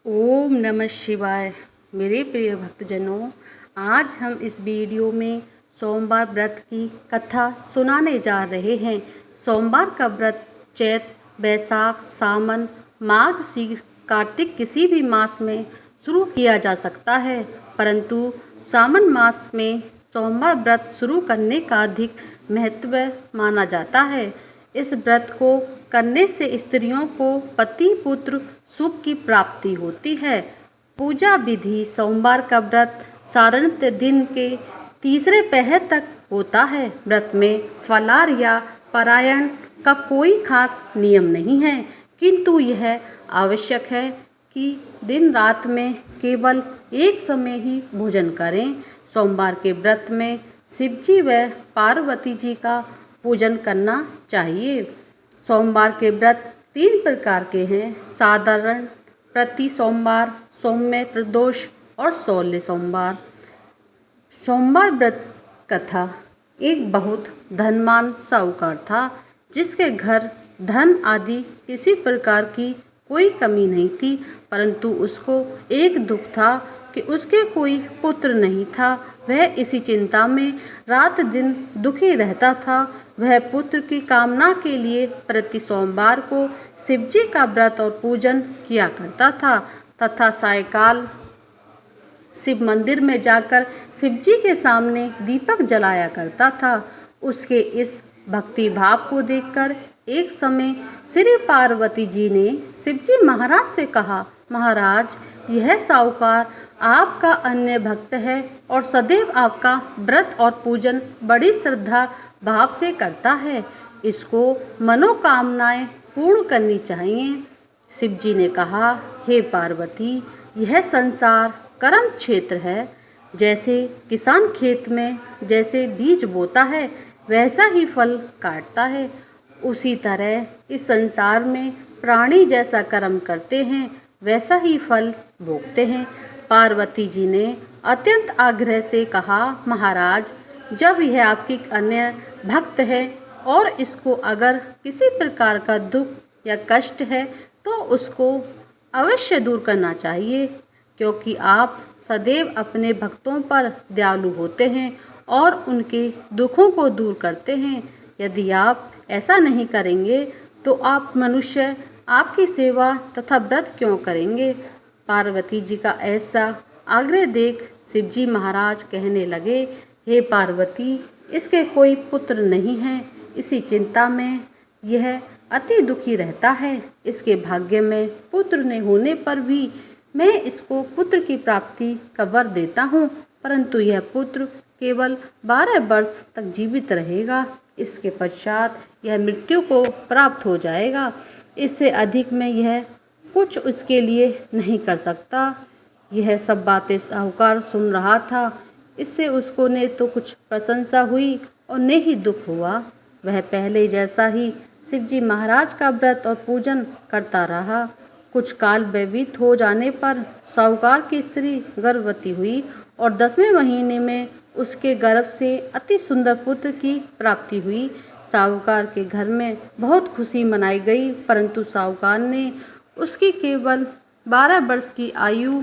ओम नमः शिवाय। मेरे प्रिय भक्तजनों, आज हम इस वीडियो में सोमवार व्रत की कथा सुनाने जा रहे हैं। सोमवार का व्रत चैत, बैसाख, सावन, मार्गशीर, कार्तिक किसी भी मास में शुरू किया जा सकता है, परंतु सावन मास में सोमवार व्रत शुरू करने का अधिक महत्व माना जाता है। इस व्रत को करने से स्त्रियों को पति पुत्र सुख की प्राप्ति होती है। पूजा विधि: सोमवार का व्रत साधारणतः दिन के तीसरे पहर तक होता है। व्रत में फलाहार या पारायण का कोई खास नियम नहीं है, किंतु यह आवश्यक है कि दिन रात में केवल एक समय ही भोजन करें। सोमवार के व्रत में शिवजी व पार्वती जी का पूजन करना चाहिए। सोमवार के व्रत 3 प्रकार के हैं: साधारण, प्रति सोमवार, सौम्य, प्रदोष और शौल्य सोमवार। सोमवार व्रत कथा: एक बहुत धनवान साहूकार था, जिसके घर धन आदि किसी प्रकार की कोई कमी नहीं थी, परंतु उसको एक दुख था कि उसके कोई पुत्र नहीं था। वह इसी चिंता में रात दिन दुखी रहता था। वह पुत्र की कामना के लिए प्रति सोमवार को शिवजी का व्रत और पूजन किया करता था तथा सायंकाल शिव मंदिर में जाकर शिवजी के सामने दीपक जलाया करता था। उसके इस भक्ति भाव को देखकर एक समय श्री पार्वती जी ने शिवजी महाराज से कहा, महाराज, यह साहूकार आपका अन्य भक्त है और सदैव आपका व्रत और पूजन बड़ी श्रद्धा भाव से करता है। इसको मनोकामनाएं पूर्ण करनी चाहिए। शिवजी ने कहा, हे पार्वती, यह संसार कर्म क्षेत्र है। जैसे किसान खेत में जैसे बीज बोता है, वैसा ही फल काटता है। उसी तरह इस संसार में प्राणी जैसा कर्म करते हैं, वैसा ही फल भोगते हैं। पार्वती जी ने अत्यंत आग्रह से कहा, महाराज, जब यह आपकी अन्य भक्त है और इसको अगर किसी प्रकार का दुख या कष्ट है तो उसको अवश्य दूर करना चाहिए, क्योंकि आप सदैव अपने भक्तों पर दयालु होते हैं और उनके दुखों को दूर करते हैं। यदि आप ऐसा नहीं करेंगे तो आप मनुष्य आपकी सेवा तथा व्रत क्यों करेंगे। पार्वती जी का ऐसा आग्रह देख शिवजी महाराज कहने लगे, हे पार्वती, इसके कोई पुत्र नहीं है। इसी चिंता में यह अति दुखी रहता है। इसके भाग्य में पुत्र न होने पर भी मैं इसको पुत्र की प्राप्ति का वर देता हूँ, परंतु यह पुत्र केवल 12 वर्ष तक जीवित रहेगा। इसके पश्चात यह मृत्यु को प्राप्त हो जाएगा। इससे अधिक मैं यह कुछ उसके लिए नहीं कर सकता। यह सब बातें साहूकार सुन रहा था। इससे उसको ने तो कुछ प्रशंसा हुई और न ही दुख हुआ। वह पहले जैसा ही शिवजी महाराज का व्रत और पूजन करता रहा। कुछ काल व्यतीत हो जाने पर साहूकार की स्त्री गर्भवती हुई और 10वें महीने में उसके गर्भ से अति सुंदर पुत्र की प्राप्ति हुई। साहूकार के घर में बहुत खुशी मनाई गई, परंतु साहूकार ने उसकी केवल 12 वर्ष की आयु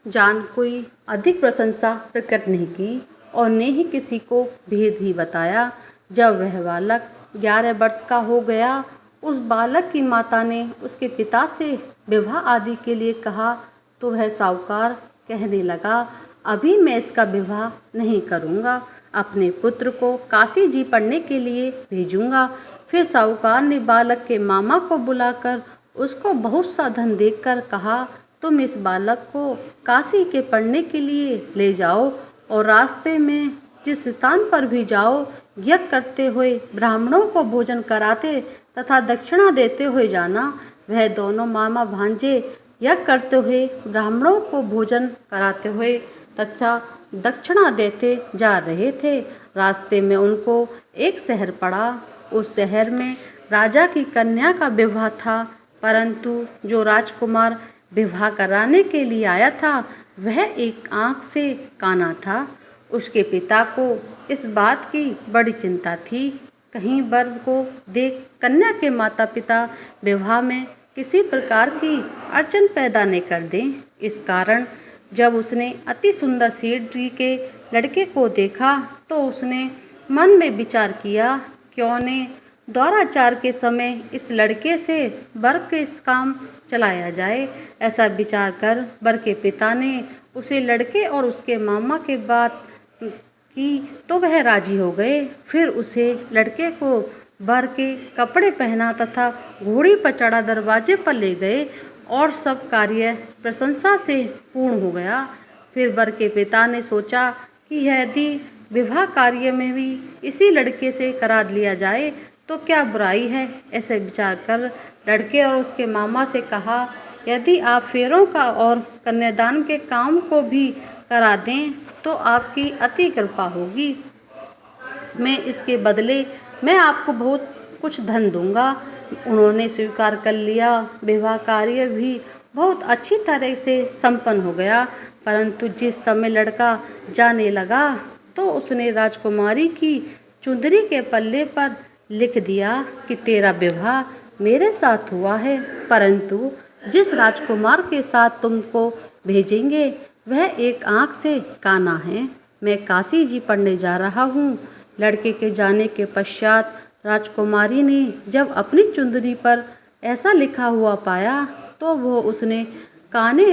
जान कोई अधिक प्रशंसा प्रकट नहीं की और न ही किसी को भेद ही बताया। जब वह बालक 11 वर्ष का हो गया, उस बालक की माता ने उसके पिता से विवाह आदि के लिए कहा तो वह साहूकार कहने लगा, अभी मैं इसका विवाह नहीं करूँगा, अपने पुत्र को काशी जी पढ़ने के लिए भेजूँगा। फिर साहूकार ने बालक के मामा को बुलाकर उसको बहुत सा धन देकर कहा, तुम इस बालक को काशी के पढ़ने के लिए ले जाओ और रास्ते में जिस स्थान पर भी जाओ, यज्ञ करते हुए ब्राह्मणों को भोजन कराते तथा दक्षिणा देते हुए जाना। वह दोनों मामा भांजे यज्ञ करते हुए ब्राह्मणों को भोजन कराते हुए तथा दक्षिणा देते जा रहे थे। रास्ते में उनको एक शहर पड़ा। उस शहर में राजा की कन्या का विवाह था, परंतु जो राजकुमार विवाह कराने के लिए आया था वह एक आँख से काना था। उसके पिता को इस बात की बड़ी चिंता थी, कहीं वर को देख कन्या के माता पिता विवाह में किसी प्रकार की अड़चन पैदा न कर दें। इस कारण जब उसने अति सुंदर सेठ जी के लड़के को देखा तो उसने मन में विचार किया, क्यों न द्वाराचार के समय इस लड़के से वर के इस काम चलाया जाए। ऐसा विचार कर वर के पिता ने उसे लड़के और उसके मामा के बात की तो वह राजी हो गए। फिर उसे लड़के को वर के कपड़े पहना तथा घोड़ी पर चढ़ा दरवाजे पर ले गए और सब कार्य प्रशंसा से पूर्ण हो गया। फिर वर के पिता ने सोचा कि यदि विवाह कार्य में भी इसी लड़के से करा लिया जाए तो क्या बुराई है। ऐसे विचार कर लड़के और उसके मामा से कहा, यदि आप फेरों का और कन्यादान के काम को भी करा दें तो आपकी अति कृपा होगी। मैं इसके बदले मैं आपको बहुत कुछ धन दूंगा। उन्होंने स्वीकार कर लिया। विवाह कार्य भी बहुत अच्छी तरह से संपन्न हो गया। परंतु जिस समय लड़का जाने लगा तो उसने राजकुमारी की चुंदरी के पल्ले पर लिख दिया कि तेरा विवाह मेरे साथ हुआ है, परंतु जिस राजकुमार के साथ तुमको भेजेंगे वह एक आँख से काना है। मैं काशी जी पढ़ने जा रहा हूँ। लड़के के जाने के पश्चात राजकुमारी ने जब अपनी चुंदरी पर ऐसा लिखा हुआ पाया तो वो उसने काने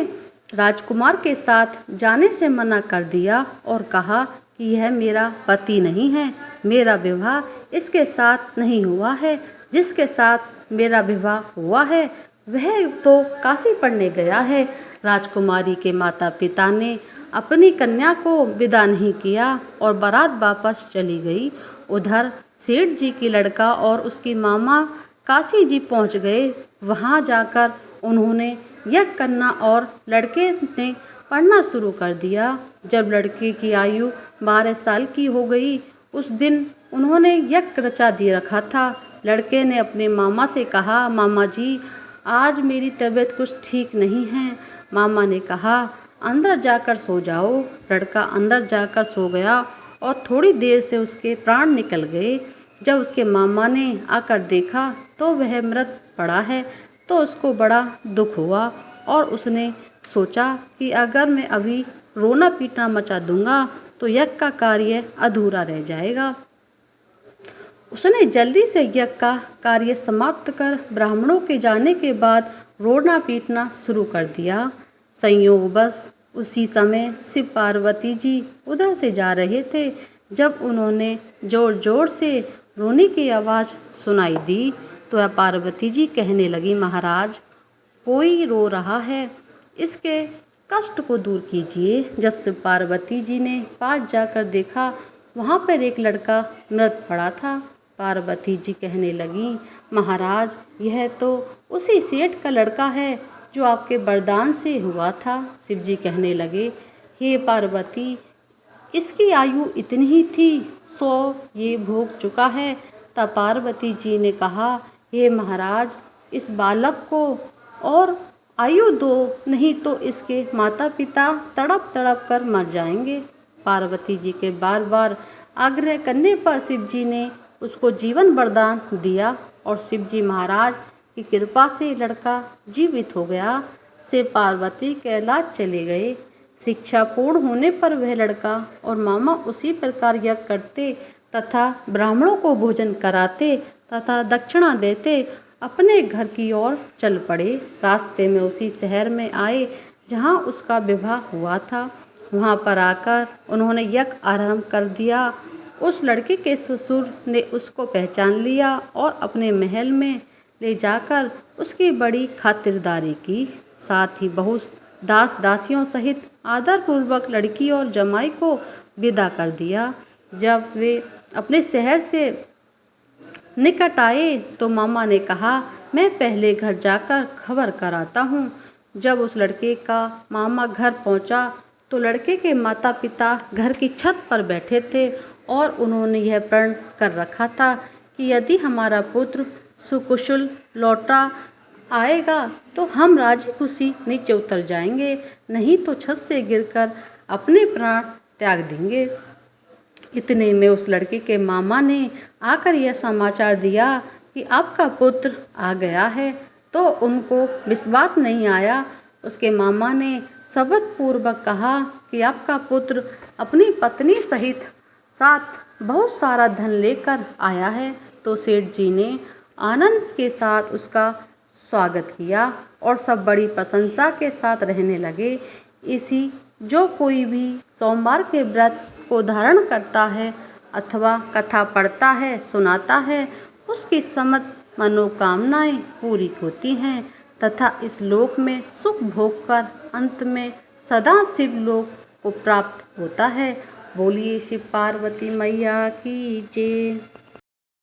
राजकुमार के साथ जाने से मना कर दिया और कहा कि यह मेरा पति नहीं है, मेरा विवाह इसके साथ नहीं हुआ है। जिसके साथ मेरा विवाह हुआ है वह तो काशी पढ़ने गया है। राजकुमारी के माता पिता ने अपनी कन्या को विदा नहीं किया और बारात वापस चली गई। उधर सेठ जी की लड़का और उसकी मामा काशी जी पहुंच गए। वहां जाकर उन्होंने यज्ञ करना और लड़के ने पढ़ना शुरू कर दिया। जब लड़के की आयु 12 साल की हो गई, उस दिन उन्होंने यज्ञ रचा दे रखा था। लड़के ने अपने मामा से कहा, मामा जी आज मेरी तबीयत कुछ ठीक नहीं है। मामा ने कहा, अंदर जाकर सो जाओ। लड़का अंदर जाकर सो गया और थोड़ी देर से उसके प्राण निकल गए। जब उसके मामा ने आकर देखा तो वह मृत पड़ा है तो उसको बड़ा दुख हुआ और उसने सोचा कि अगर मैं अभी रोना पीटना मचा दूंगा तो यज्ञ का कार्य अधूरा रह जाएगा। उसने जल्दी से यज्ञ का कार्य समाप्त कर ब्राह्मणों के जाने के बाद रोना पीटना शुरू कर दिया। संयोगवश उसी समय शिव पार्वती जी उधर से जा रहे थे। जब उन्होंने जोर जोर से रोने की आवाज़ सुनाई दी तो वह पार्वती जी कहने लगी, महाराज कोई रो रहा है, इसके कष्ट को दूर कीजिए। जब शिव पार्वती जी ने पास जाकर देखा वहाँ पर एक लड़का मृत पड़ा था। पार्वती जी कहने लगी, महाराज यह तो उसी सेठ का लड़का है जो आपके वरदान से हुआ था। शिव जी कहने लगे, हे पार्वती इसकी आयु इतनी ही थी, 100 ये भोग चुका है। तब पार्वती जी ने कहा, हे महाराज इस बालक को और आयु दो, नहीं तो इसके माता पिता तड़प तड़प कर मर जाएंगे। पार्वती जी के बार बार आग्रह करने पर शिव जी ने उसको जीवन वरदान दिया और शिव जी महाराज की कृपा से लड़का जीवित हो गया। शिव पार्वती कैलाश चले गए। शिक्षा पूर्ण होने पर वह लड़का और मामा उसी प्रकार यज्ञ करते तथा ब्राह्मणों को भोजन कराते तथा दक्षिणा देते अपने घर की ओर चल पड़े। रास्ते में उसी शहर में आए जहाँ उसका विवाह हुआ था। वहाँ पर आकर उन्होंने यज्ञ आरंभ कर दिया। उस लड़के के ससुर ने उसको पहचान लिया और अपने महल में ले जाकर उसकी बड़ी खातिरदारी की। साथ ही बहुत दास दासियों सहित आदरपूर्वक लड़की और जमाई को विदा कर दिया। जब वे अपने शहर से निकट आए तो मामा ने कहा, मैं पहले घर जाकर खबर कराता हूँ। जब उस लड़के का मामा घर पहुँचा तो लड़के के माता पिता घर की छत पर बैठे थे और उन्होंने यह प्रण कर रखा था कि यदि हमारा पुत्र सुकुशल लौटा आएगा तो हम राजी खुशी नीचे उतर जाएंगे, नहीं तो छत से गिरकर अपने प्राण त्याग देंगे। इतने में उस लड़के के मामा ने आकर यह समाचार दिया कि आपका पुत्र आ गया है। तो उनको विश्वास नहीं आया। उसके मामा ने शपथ पूर्वक कहा कि आपका पुत्र अपनी पत्नी सहित साथ बहुत सारा धन लेकर आया है। तो सेठ जी ने आनंद के साथ उसका स्वागत किया और सब बड़ी प्रशंसा के साथ रहने लगे। इसी जो कोई भी सोमवार के व्रत को धारण करता है अथवा कथा पढ़ता है, सुनाता है, उसकी समस्त मनोकामनाएं पूरी होती हैं तथा इस लोक में सुख भोग कर अंत में सदा शिव लोक को प्राप्त होता है। बोलिए शिव पार्वती मैया की जय।